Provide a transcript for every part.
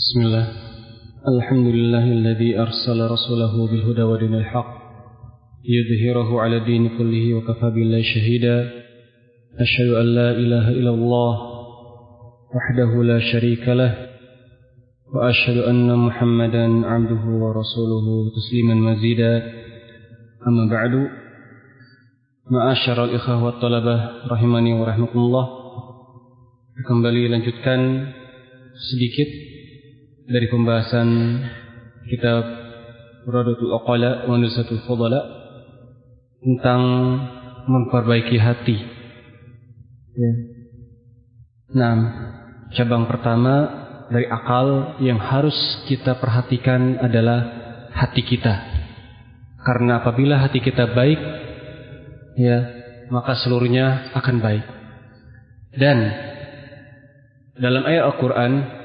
بسم الله الحمد لله الذي أرسل رسوله بالهدى ودين الحق ليظهره على الدين كله وكفى بالله شهيدا أشهد أن لا إله إلا الله وحده لا شريك له وأشهد أن محمدا عبده ورسوله تسليما مزيدا أما بعد معاشر الإخوة والطلبة rahimani wa rahmatullah. Kembali lanjutkan sedikit dari pembahasan kitab Radatul Uqala wa Nusatul Fudala tentang memperbaiki hati. Nah, cabang pertama dari akal yang harus kita perhatikan adalah hati kita. Karena apabila hati kita baik, maka seluruhnya akan baik. Dan dalam ayat Al-Quran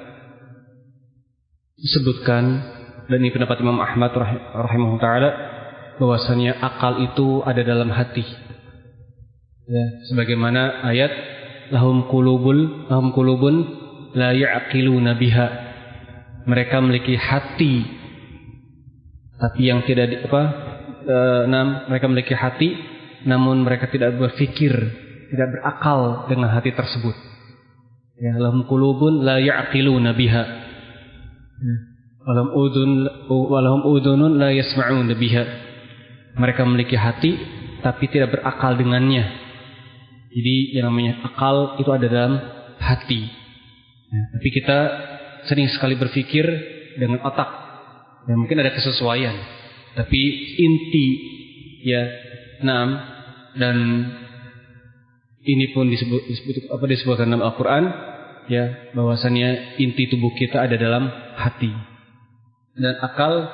disebutkan, dan ini pendapat Imam Ahmad rahimahullah ta'ala, bahwasanya akal itu ada dalam hati. Sebagaimana ayat lahum qulubun la ya'qiluna biha. Mereka memiliki hati tapi yang tidak mereka memiliki hati namun mereka tidak berpikir, tidak berakal dengan hati tersebut. Lahum qulubun la ya'qiluna biha. Walahum udhunun la yasma'un biha. Mereka memiliki hati tapi tidak berakal dengannya. Jadi yang namanya akal itu ada dalam hati. Tapi kita sering sekali berpikir dengan otak. Mungkin ada kesesuaian. Tapi inti dan ini pun disebutkan dalam Al-Quran, bahwasannya inti tubuh kita ada dalam hati. Dan akal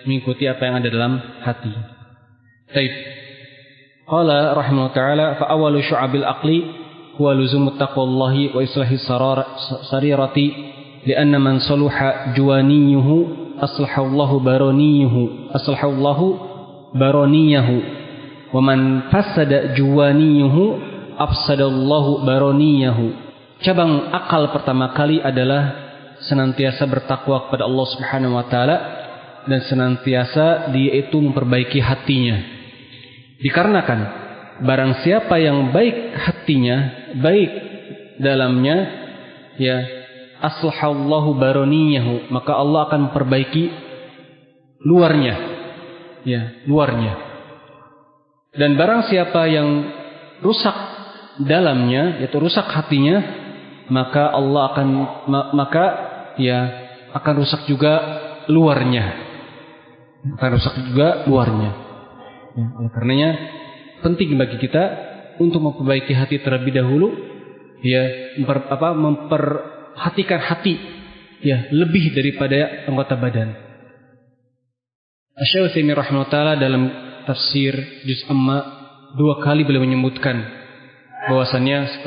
mengikuti apa yang ada dalam hati. Baik. Qala rahimahullah ta'ala fa awwalu syu'abil aqli huwa luzumu taqwallahi wa islahi sarirati li'anna man saluha juwaniyuhu aslahu baraniyahu wa man fasada juwaniyuhu afsadallahu baraniyahu. Cabang akal pertama kali adalah senantiasa bertakwa kepada Allah Subhanahu wa taala dan senantiasa dia itu memperbaiki hatinya. Dikarenakan barang siapa yang baik hatinya, baik dalamnya, aslahu baraniyahu, maka Allah akan memperbaiki luarnya. Luarnya. Dan barang siapa yang rusak dalamnya, yaitu rusak hatinya, maka Allah akan rusak juga luarnya. Oleh karenanya penting bagi kita untuk memperbaiki hati terlebih dahulu, memperhatikan hati lebih daripada anggota badan. Asy-Syaikh Utsaimin rahimahullah taala dalam tafsir juz amma 2 kali beliau menyebutkan bahwasannya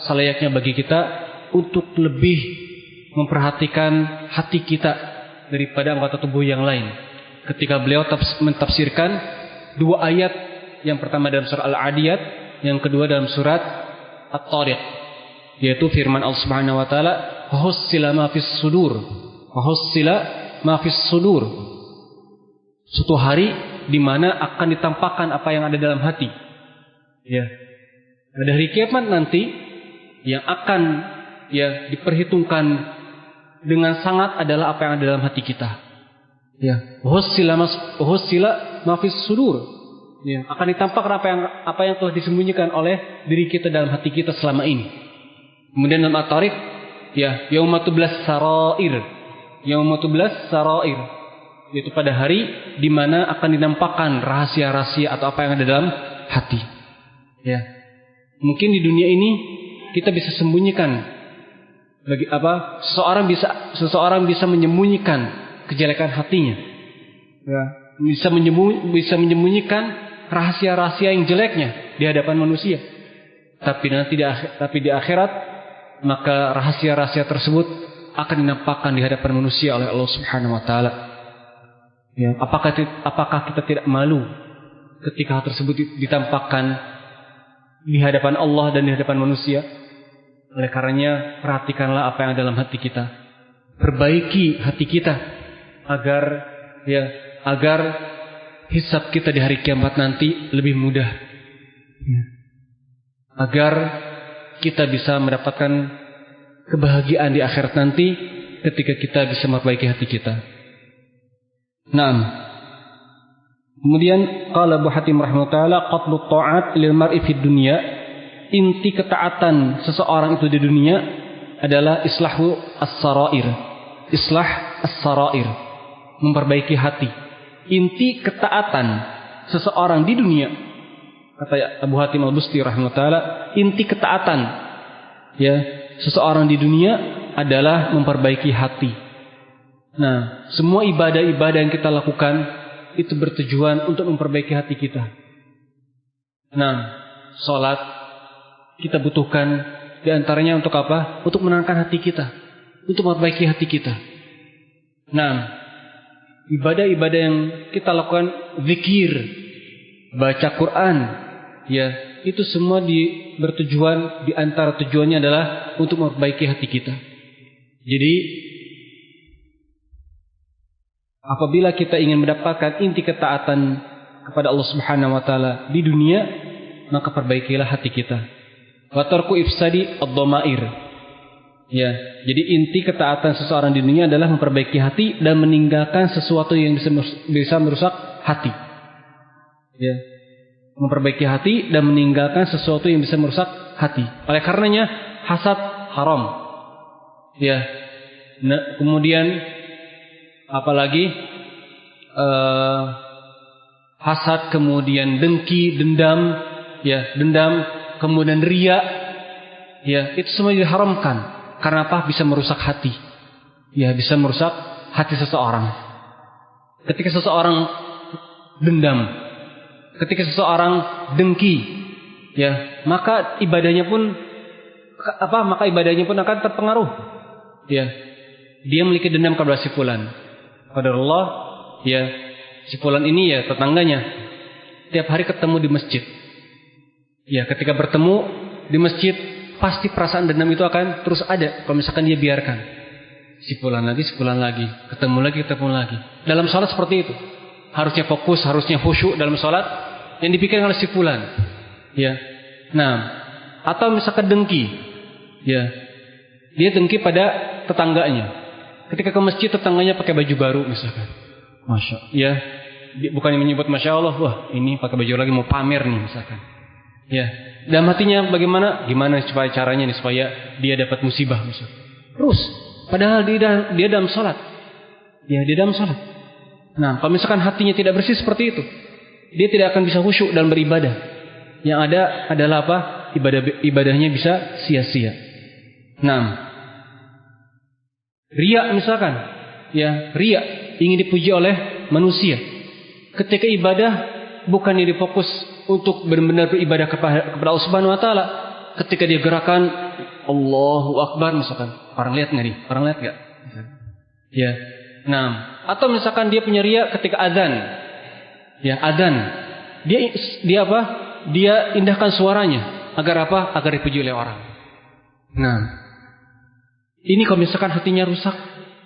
selayaknya bagi kita untuk lebih memperhatikan hati kita daripada anggota tubuh yang lain. Ketika beliau mentafsirkan 2 ayat, yang pertama dalam surah Al-Adiyat, yang kedua dalam surat At-Tariq, yaitu firman Allah Subhanahu wa taala, "Hussila ma fis sudur." Suatu hari di mana akan ditampakkan apa yang ada dalam hati. Pada hari kiamat nanti yang akan diperhitungkan dengan sangat adalah apa yang ada dalam hati kita. Hussila ma fis sudur. Akan ditampakkan apa yang telah disembunyikan oleh diri kita dalam hati kita selama ini. Kemudian dalam At-Tariq, yaumatublas sarair. Yaitu pada hari di mana akan dinampakkan rahasia-rahasia atau apa yang ada dalam hati. Mungkin di dunia ini kita bisa sembunyikan seseorang bisa menyembunyikan kejelekan hatinya. Bisa menyembunyikan rahasia-rahasia yang jeleknya di hadapan manusia. Tapi di akhirat maka rahasia-rahasia tersebut akan dinampakkan di hadapan manusia oleh Allah Subhanahu wa taala. Apakah kita tidak malu ketika hal tersebut ditampakkan di hadapan Allah dan di hadapan manusia? Oleh karenanya perhatikanlah apa yang ada dalam hati kita. perbaiki hati kita agar hisab kita di hari kiamat nanti lebih mudah. Agar kita bisa mendapatkan kebahagiaan di akhirat nanti ketika kita bisa memperbaiki hati kita. Naam. Kemudian qala Abu Hatim rahimahullah qatlu ta'at lil mar'i fid dunya, inti ketaatan seseorang itu di dunia adalah islahu as-sarair. Islah as-sarair, memperbaiki hati. Inti ketaatan seseorang di dunia, kata Abu Hatim Al-Busti rahimahullah, inti ketaatan seseorang di dunia adalah memperbaiki hati. Nah, semua ibadah-ibadah yang kita lakukan itu bertujuan untuk memperbaiki hati kita. Nah, sholat kita butuhkan diantaranya untuk apa? Untuk menenangkan hati kita, untuk memperbaiki hati kita. Nah, ibadah-ibadah yang kita lakukan, zikir, baca Quran, itu semua bertujuan, di antara tujuannya adalah untuk memperbaiki hati kita. Jadi apabila kita ingin mendapatkan inti ketaatan kepada Allah Subhanahu wa taala di dunia, maka perbaikilah hati kita. Wa tarku ifsadi ad-dhamair. Jadi inti ketaatan seseorang di dunia adalah memperbaiki hati dan meninggalkan sesuatu yang bisa merusak hati. Memperbaiki hati dan meninggalkan sesuatu yang bisa merusak hati. Oleh karenanya hasad haram. Kemudian apalagi hasad, kemudian dengki, dendam, kemudian riya, itu semua diharamkan. Karena apa? Bisa merusak hati. Bisa merusak hati seseorang. Ketika seseorang dendam, ketika seseorang dengki, maka ibadahnya pun akan terpengaruh. Dia memiliki dendam kepada si fulan. Qadarullah, si fulan ini tetangganya tiap hari ketemu di masjid. Ketika bertemu di masjid, pasti perasaan dendam itu akan terus ada kalau misalkan dia biarkan. Si fulan lagi, ketemu lagi. Dalam salat seperti itu. Harusnya fokus, harusnya khusyuk dalam salat, yang dipikirkan oleh si fulan. Nah, atau misalkan dengki. Dia dengki pada tetangganya. Ketika ke masjid, tetangganya pakai baju baru misalkan. Bukannya menyebut Masya Allah, wah ini pakai baju lagi mau pamer nih misalkan. Dalam hatinya gimana supaya caranya nih supaya dia dapat musibah misalkan. Terus, padahal dia dalam salat. Dia dalam salat. Nah, kalau misalkan hatinya tidak bersih seperti itu, dia tidak akan bisa khusyuk dalam beribadah. Yang ada adalah apa? Ibadahnya bisa sia-sia. Nah, riya misalkan, riya ingin dipuji oleh manusia. Ketika ibadah bukannya difokus untuk benar-benar beribadah kepada Allah Subhanahu wa taala. Ketika dia gerakan Allahu Akbar misalkan, orang lihat enggak nih? Orang lihat enggak? Nah, atau misalkan dia punya riya ketika azan. Azan. Dia apa? Dia indahkan suaranya agar apa? Agar dipuji oleh orang. Nah, ini kalau misalkan hatinya rusak,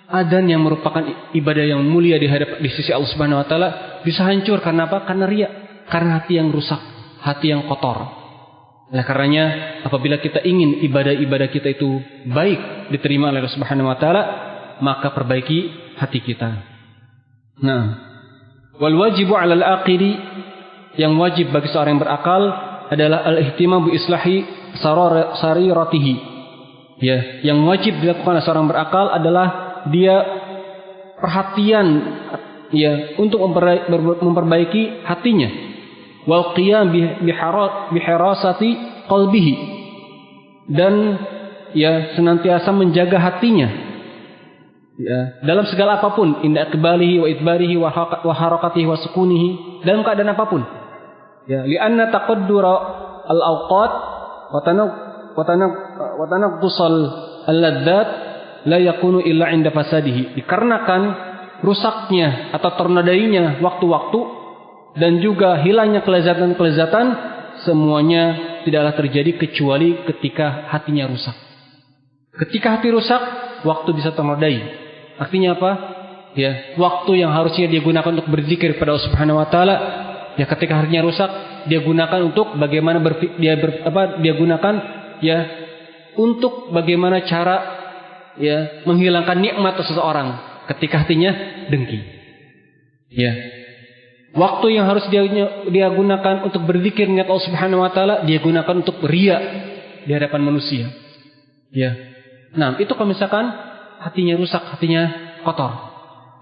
adzan yang merupakan ibadah yang mulia di sisi Allah Subhanahu wa taala bisa hancur karena apa? Karena riya, karena hati yang rusak, hati yang kotor. Oleh karenanya, apabila kita ingin ibadah-ibadah kita itu baik diterima oleh Allah Subhanahu wa taala, maka perbaiki hati kita. Nah, wal wajibu 'alal aqili, yang wajib bagi seorang yang berakal adalah al-ihtimam bi islahi sariratihi. Yang wajib dilakukan oleh seorang berakal adalah dia perhatian untuk memperbaiki hatinya. Wal qiyam biharasati qalbihi, dan senantiasa menjaga hatinya dalam segala apapun, inda iqbalihi wa idbarihi wa harakatihi wa sukunihi, dalam keadaan apapun. Lianna taqaddura al-awqat wa tanaqqusal al-ladzat la yakunu illa inda fasadihi. Dikarenakan rusaknya atau ternodainya waktu-waktu dan juga hilangnya kelezatan-kelezatan, semuanya tidaklah terjadi kecuali ketika hatinya rusak. Ketika hati rusak, waktu bisa ternodai. Artinya apa? Ya, waktu yang harusnya dia gunakan untuk berzikir kepada Allah Subhanahu wa taala, ya ketika harinya rusak, dia gunakan untuk bagaimana dia gunakan ya untuk bagaimana cara ya menghilangkan nikmat seseorang ketika hatinya dengki. Ya. Waktu yang harus dia gunakan untuk berzikir mengingat Allah Subhanahu wa taala, dia gunakan untuk riya di hadapan manusia. Ya. Nah, itu kalau misalkan hatinya rusak, hatinya kotor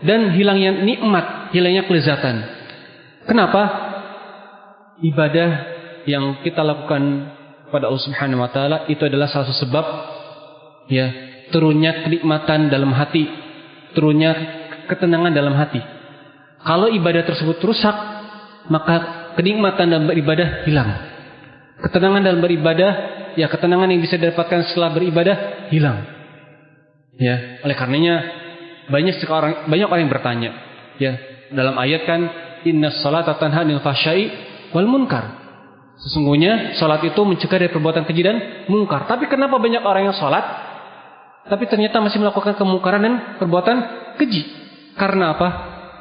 dan hilangnya nikmat, hilangnya kelezatan. Kenapa? Ibadah yang kita lakukan pada Allah Subhanahu wa taala itu adalah salah satu sebab ya turunnya kenikmatan dalam hati, turunnya ketenangan dalam hati. Kalau ibadah tersebut rusak, maka kenikmatan dalam beribadah hilang. Ketenangan dalam beribadah, ya ketenangan yang bisa didapatkan setelah beribadah hilang. Ya, oleh karenanya banyak orang yang bertanya, ya, dalam ayat kan innas salata tanha 'anil fahsya'i wal munkar. Sesungguhnya salat itu mencegah dari perbuatan keji dan mungkar. Tapi kenapa banyak orang yang salat tapi ternyata masih melakukan kemungkaran dan perbuatan keji? Karena apa?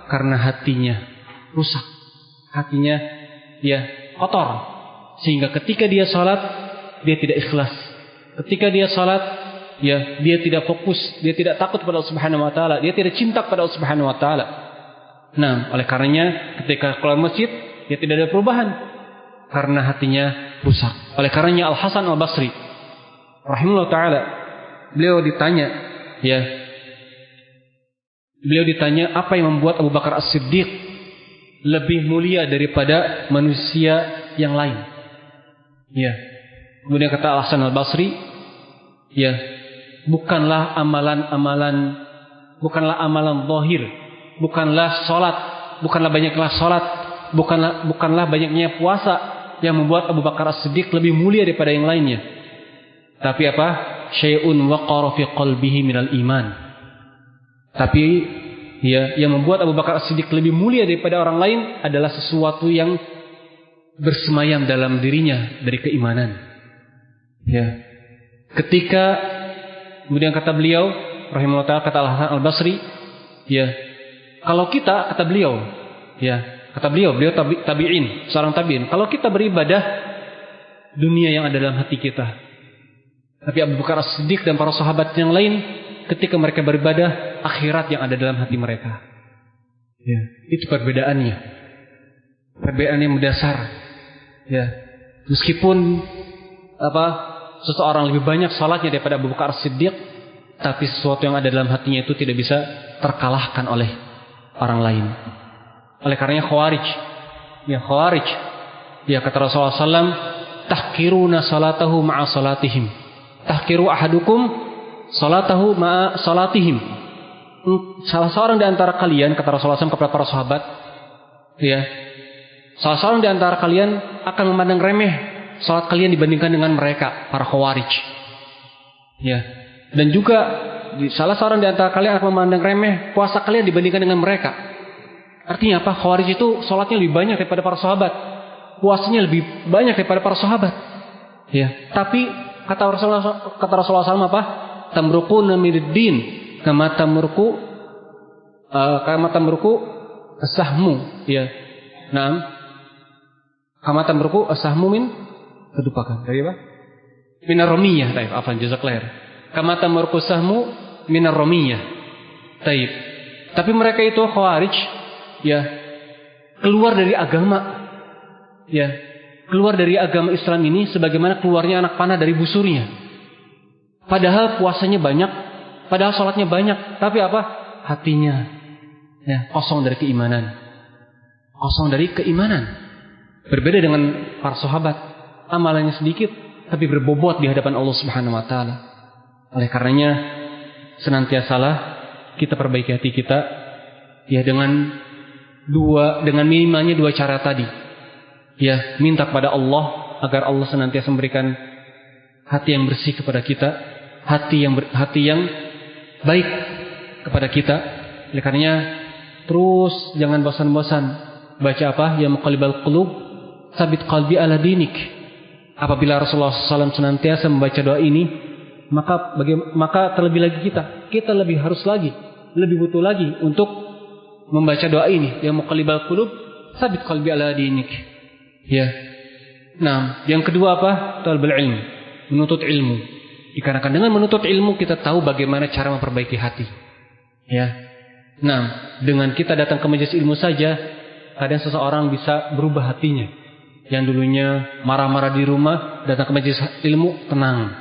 Karena hatinya rusak, hatinya ya kotor, sehingga ketika dia salat dia tidak ikhlas. Ketika dia salat ya dia tidak fokus, dia tidak takut kepada Allah Subhanahu wa taala, dia tidak cinta kepada Allah Subhanahu wa taala. Nah, oleh karenanya ketika keluar masjid dia tidak ada perubahan karena hatinya rusak. Oleh karenanya Al Hasan Al Basri rahimahullah taala beliau ditanya apa yang membuat Abu Bakar As-Siddiq lebih mulia daripada manusia yang lain. Ya. Kemudian kata Al Hasan Al Basri, ya, bukanlah amalan zahir, bukanlah salat, bukanlah banyaknya puasa yang membuat Abu Bakar As-Siddiq lebih mulia daripada yang lainnya. Tapi apa? Syai'un waqara fi qalbihi minal iman. Tapi ya, yang membuat Abu Bakar As-Siddiq lebih mulia daripada orang lain adalah sesuatu yang bersemayam dalam dirinya dari keimanan. Ya. Ketika kemudian kata beliau rahimahullah ta'ala, kata Al Hasan Al Basri, ya, kalau kita kata beliau tabi'in, seorang tabi'in, kalau kita beribadah dunia yang ada dalam hati kita. Tapi Abu Bakar As-Siddiq dan para sahabat yang lain ketika mereka beribadah, akhirat yang ada dalam hati mereka. Ya, itu perbedaannya. Perbedaan yang mendasar. Ya. Meskipun seseorang lebih banyak salatnya daripada Abu Bakar As-Siddiq, tapi sesuatu yang ada dalam hatinya itu tidak bisa terkalahkan oleh orang lain. Oleh karenanya Khawarij. Ya, kata Rasulullah SAW, tahkiruna salatahu ma'a salatihim. Tahkiru ahadukum salatahu ma'a salatihim. Salah seorang di antara kalian, kata Rasulullah SAW kepada para sahabat, ya, salah seorang di antara kalian akan memandang remeh salat kalian dibandingkan dengan mereka, para Khawarij. Ya. Dan juga salah seorang di antara kalian akan memandang remeh puasa kalian dibandingkan dengan mereka. Artinya apa? Khawarij itu salatnya lebih banyak daripada para sahabat, puasanya lebih banyak daripada para sahabat. Ya. Tapi kata Rasulullah SAW apa? Tamruquna middin kama tamruqu as-sahmu. Ya. Naam. Kama tamruqu as-sahmu min kedupakan. Dari apa? Minar ramiyah. Baik, afan jazakallahu. Kama tamruqu as-sahmu minar ramiyah. Baik. Tapi mereka itu Khawarij, ya, keluar dari agama. Ya. Keluar dari agama Islam ini sebagaimana keluarnya anak panah dari busurnya. Padahal puasanya banyak, padahal sholatnya banyak, tapi apa? Hatinya ya, kosong dari keimanan. Kosong dari keimanan. Berbeda dengan para sahabat, amalannya sedikit tapi berbobot di hadapan Allah Subhanahu wa taala. Oleh karenanya senantiasalah kita perbaiki hati kita ya dengan minimalnya dua cara tadi. Ya, minta kepada Allah agar Allah senantiasa memberikan hati yang bersih kepada kita, hati yang baik kepada kita. Oleh karenanya terus jangan bosan-bosan baca apa? Ya muqallibal qulub, sabit qalbi ala dinik. Apabila Rasulullah SAW senantiasa membaca doa ini, maka terlebih lagi kita lebih harus lagi, lebih butuh lagi untuk membaca doa ini. Ya muqallibal qulub, tsabit qalbi ala dinik. Ya. Nah, yang kedua apa? Talabul ilm, menuntut ilmu. Dikarenakan dengan menuntut ilmu kita tahu bagaimana cara memperbaiki hati. Ya. Nah, dengan kita datang ke majelis ilmu saja, kadang seseorang bisa berubah hatinya. Yang dulunya marah-marah di rumah, datang ke majelis ilmu tenang.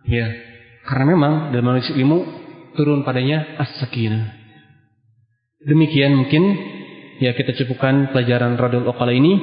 Ya. Karena memang dalam majelis ilmu turun padanya as-sakinah. Demikian mungkin ya kita cukupkan pelajaran Radul Uqala ini.